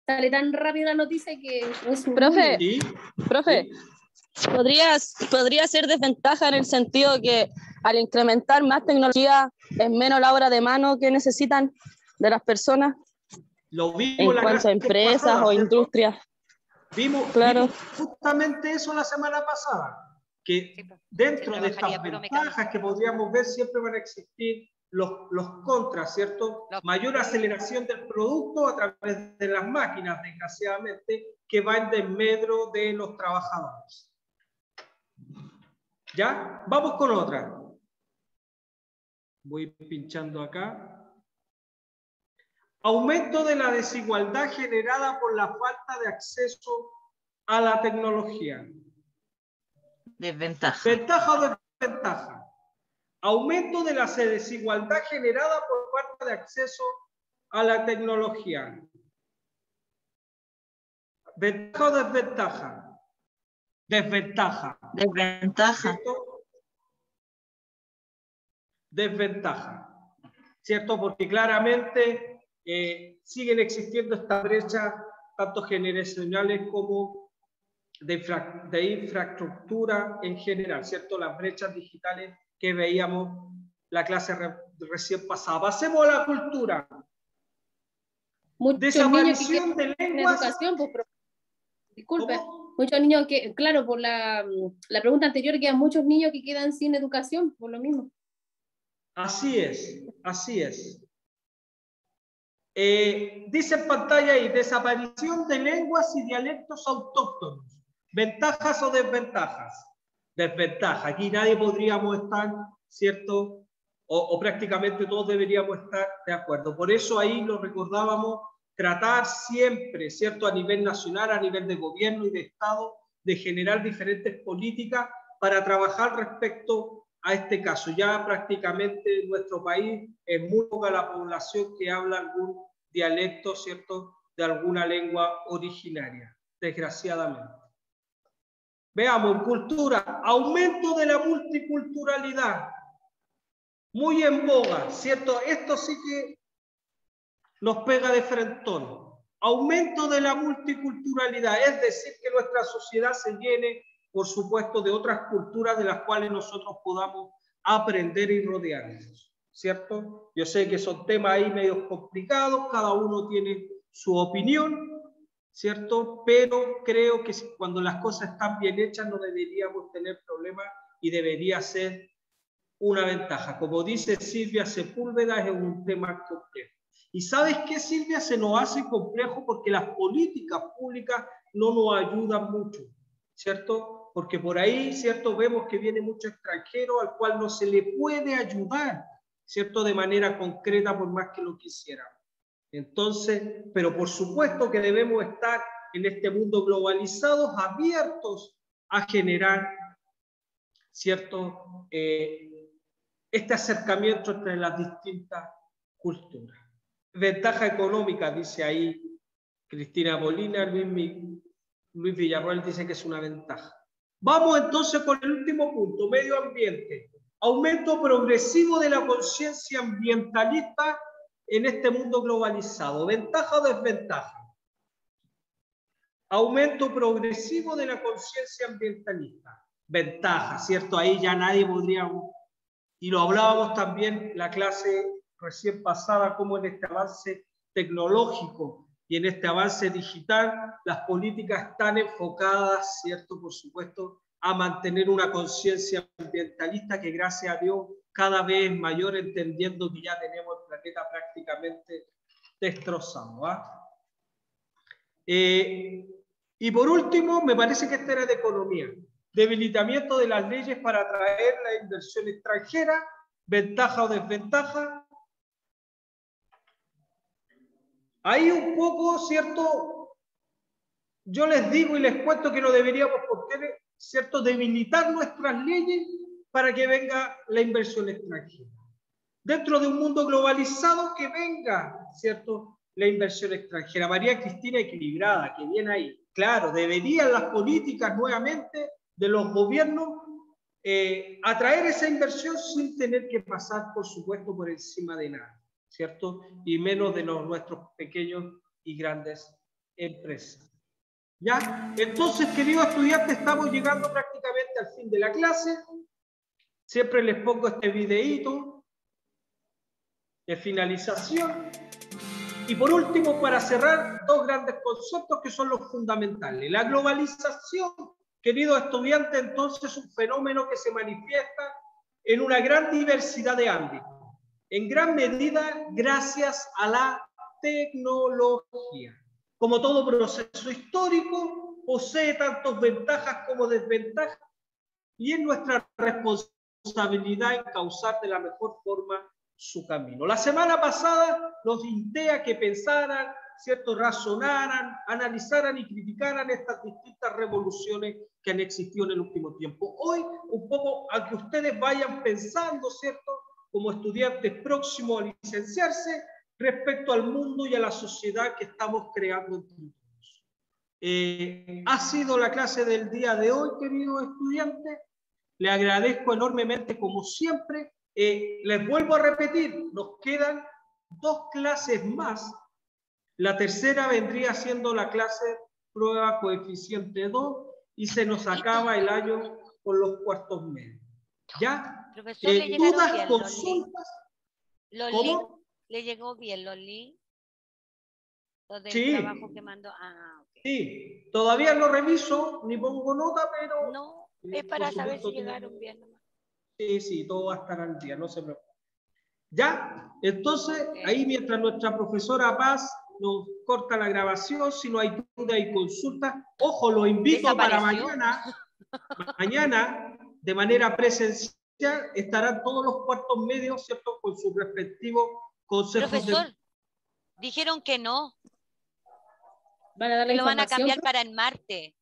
Sale tan rápido la noticia que es un Profe, ¿Sí? profe, ¿Sí? podría ser desventaja en el sentido que al incrementar más tecnología es menos la obra de mano que necesitan de las personas. Lo vimos en la cuanto a empresas pasada, o ¿cierto? industrias. Vimos justamente eso la semana pasada, que dentro de estas ventajas que podríamos ver siempre van a existir los contras, ¿cierto? Mayor aceleración del producto a través de las máquinas, desgraciadamente, que va en desmedro de los trabajadores. ¿Ya? Vamos con otra. Voy pinchando acá. Aumento de la desigualdad generada por la falta de acceso a la tecnología. Desventaja. ¿Ventaja o desventaja? Aumento de la desigualdad generada por falta de acceso a la tecnología. ¿Ventaja o desventaja? Desventaja. Desventaja. ¿Cierto? Desventaja. ¿Cierto? Porque claramente siguen existiendo estas brechas, tanto generacionales como de infraestructura en general, ¿cierto? Las brechas digitales que veíamos la clase recién pasada. Pasemos a la cultura. Desaparición de lenguas. Educación, pues, disculpe, muchos niños que, claro, por la pregunta anterior, quedan muchos niños que quedan sin educación, por lo mismo. Así es, así es. Dice en pantalla ahí, desaparición de lenguas y dialectos autóctonos. ¿Ventajas o desventajas? Desventajas. Aquí nadie podríamos estar, ¿cierto? O prácticamente todos deberíamos estar de acuerdo. Por eso ahí lo recordábamos, tratar siempre, ¿cierto? A nivel nacional, a nivel de gobierno y de Estado, de generar diferentes políticas para trabajar respecto a este caso. Ya prácticamente en nuestro país es muy poca la población que habla algún dialecto, ¿cierto?, de alguna lengua originaria, desgraciadamente. Veamos, cultura, aumento de la multiculturalidad, muy en boga, ¿cierto? Esto sí que nos pega de frentón. Aumento de la multiculturalidad, es decir, que nuestra sociedad se llene por supuesto, de otras culturas de las cuales nosotros podamos aprender y rodearnos, ¿cierto? Yo sé que son temas ahí medio complicados, cada uno tiene su opinión, ¿cierto? Pero creo que cuando las cosas están bien hechas no deberíamos tener problemas y debería ser una ventaja. Como dice Silvia Sepúlveda, es un tema complejo. ¿Y sabes qué, Silvia? Se nos hace complejo porque las políticas públicas no nos ayudan mucho, ¿cierto? Porque por ahí, ¿cierto? Vemos que viene mucho extranjero al cual no se le puede ayudar, ¿cierto? De manera concreta por más que lo quisiéramos. Entonces, pero por supuesto que debemos estar en este mundo globalizado abiertos a generar, ¿cierto? Este acercamiento entre las distintas culturas. Ventaja económica, dice ahí Cristina Molina, Luis Villarroel dice que es una ventaja. Vamos entonces con el último punto, medio ambiente. Aumento progresivo de la conciencia ambientalista en este mundo globalizado. ¿Ventaja o desventaja? Aumento progresivo de la conciencia ambientalista. Ventaja, ¿cierto? Ahí ya nadie podría... Y lo hablábamos también en la clase recién pasada, como en este avance tecnológico y en este avance digital, las políticas están enfocadas, ¿cierto? Por supuesto, a mantener una conciencia ambientalista que, gracias a Dios, cada vez es mayor, entendiendo que ya tenemos el planeta prácticamente destrozado. Y por último, me parece que esta era de economía. Debilitamiento de las leyes para atraer la inversión extranjera, ventaja o desventaja. Ahí un poco, ¿cierto? Yo les digo y les cuento que no deberíamos, ¿cierto?, debilitar nuestras leyes para que venga la inversión extranjera. Dentro de un mundo globalizado, que venga, ¿cierto?, la inversión extranjera. María Cristina equilibrada, que viene ahí. Claro, deberían las políticas nuevamente de los gobiernos atraer esa inversión sin tener que pasar, por supuesto, por encima de nada, ¿cierto? Y menos de nuestros pequeños y grandes empresas. ¿Ya? Entonces, queridos estudiantes, estamos llegando prácticamente al fin de la clase. Siempre les pongo este videíto de finalización. Y por último, para cerrar, dos grandes conceptos que son los fundamentales. La globalización, queridos estudiantes, entonces es un fenómeno que se manifiesta en una gran diversidad de ámbitos, en gran medida gracias a la tecnología. Como todo proceso histórico, posee tantas ventajas como desventajas y es nuestra responsabilidad encauzar de la mejor forma su camino. La semana pasada los invité a que pensaran, ¿cierto?, razonaran, analizaran y criticaran estas distintas revoluciones que han existido en el último tiempo. Hoy, un poco a que ustedes vayan pensando, ¿cierto?, como estudiantes próximos a licenciarse, respecto al mundo y a la sociedad que estamos creando entre todos. Ha sido la clase del día de hoy, queridos estudiantes. Le agradezco enormemente, como siempre. Les vuelvo a repetir, nos quedan 2 clases más. La tercera vendría siendo la clase prueba coeficiente 2 y se nos acaba el año con los cuartos medios. ¿Ya? Profesor, ¿le llegaron dudas, bien consultas. los ¿Cómo? links? ¿Le llegó bien los links? Los del Sí. trabajo que mandó. Ah, ok. Sí, todavía no reviso ni pongo nota, pero... No, es para saber si llegaron bien nomás. Sí, sí, todo va a estar al día, no se preocupe. ¿Ya? Entonces, ahí mientras nuestra profesora Paz nos corta la grabación, si no hay duda y consulta, ojo, lo invito para mañana. Mañana, de manera presencial, estarán todos los cuartos medios, ¿cierto?, con sus respectivos consejos. Profesor, dijeron que no. ¿Van a dar la que lo van a información? cambiar para el martes.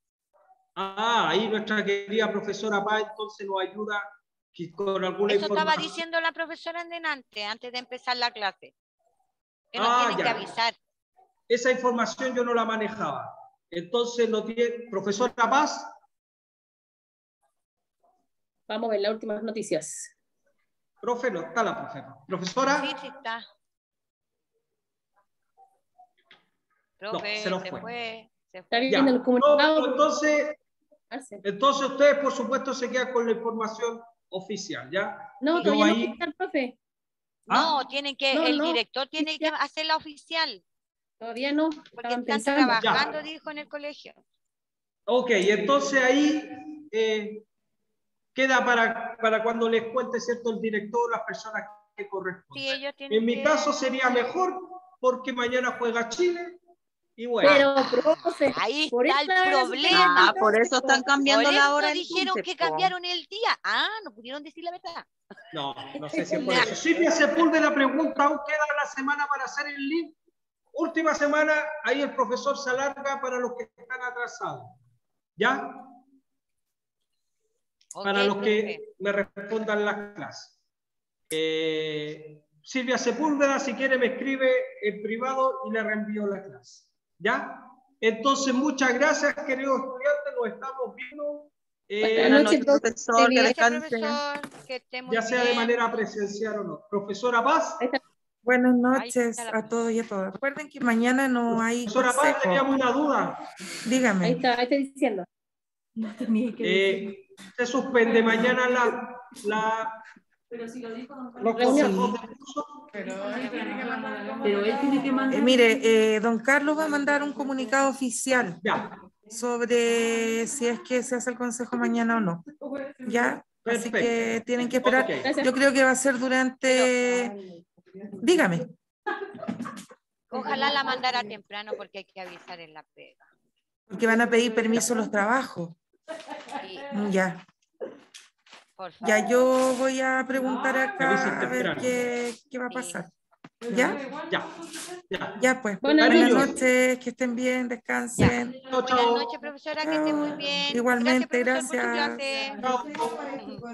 Ah, ahí nuestra querida profesora Paz entonces nos ayuda con alguna Eso información. estaba diciendo la profesora en delante, antes de empezar la clase. Que nos tienen que avisar. Esa información yo no la manejaba. Entonces, no tiene... Profesora Paz. Vamos a ver las últimas noticias. Profe, no está la profesora. ¿Profesora? Sí, sí está. Profe, no, se nos fue. Se Está fue. viendo el comunicado. No, entonces, Entonces ustedes, por supuesto, se quedan con la información oficial, ¿ya? No, Yo todavía ahí- no está el profe. No, tienen que, No, el no, director tiene que oficial. hacerla oficial, Todavía no. porque Estaban están pensando. trabajando, dijo, en el colegio. Ok, entonces ahí queda para cuando les cuente, ¿cierto?, el director, las personas que corresponden. Sí, ellos tienen En mi que- caso sería mejor porque mañana juega Chile y bueno. Pero, profe, Ahí por está eso el la problema. Por eso están cambiando Por la hora eso dijeron entonces, que po. cambiaron el día. Ah, no pudieron decir la verdad. No sé si es por eso. Silvia Sepúlveda pregunta, ¿aún queda la semana para hacer el link? Última semana, ahí el profesor se alarga para los que están atrasados. ¿Ya? Para Ok, los profe. que me respondan las clases. Silvia Sepúlveda, si quiere, me escribe en privado y le reenvío la clase. ¿Ya? Entonces, muchas gracias, queridos estudiantes. Nos estamos viendo. Buenas noches, profesor. Que Gracias, descanse. profesor. Que esté muy Ya sea de bien. manera presencial o no. Profesora Paz. Buenas Ahí noches está la a todos y a todas. Recuerden que mañana no hay Profesora Paz, consejo. teníamos una duda. Dígame. Ahí está diciendo. Se suspende mañana la los consejos de curso. Pero él tiene que mandar. Mire, don Carlos va a mandar un comunicado oficial Ya, sobre si es que se hace el consejo mañana o no. ¿Ya? Así perfecto. que tienen que esperar. Ok. Yo creo que va a ser durante... Dígame. Ojalá la mandara temprano porque hay que avisar en la pega. Porque van a pedir permiso los trabajos. Sí, Ya. por favor. Ya yo voy a preguntar avisen acá a ver temprano. qué va a Sí. pasar. ¿Ya? Ya, ya. Ya pues. Buenas Buenas noches. noches, que estén bien, descansen. Chao, Buenas chao. noches, profesora, que esté muy bien. Igualmente, Gracias, profesor, por su gracias. clase. Chao.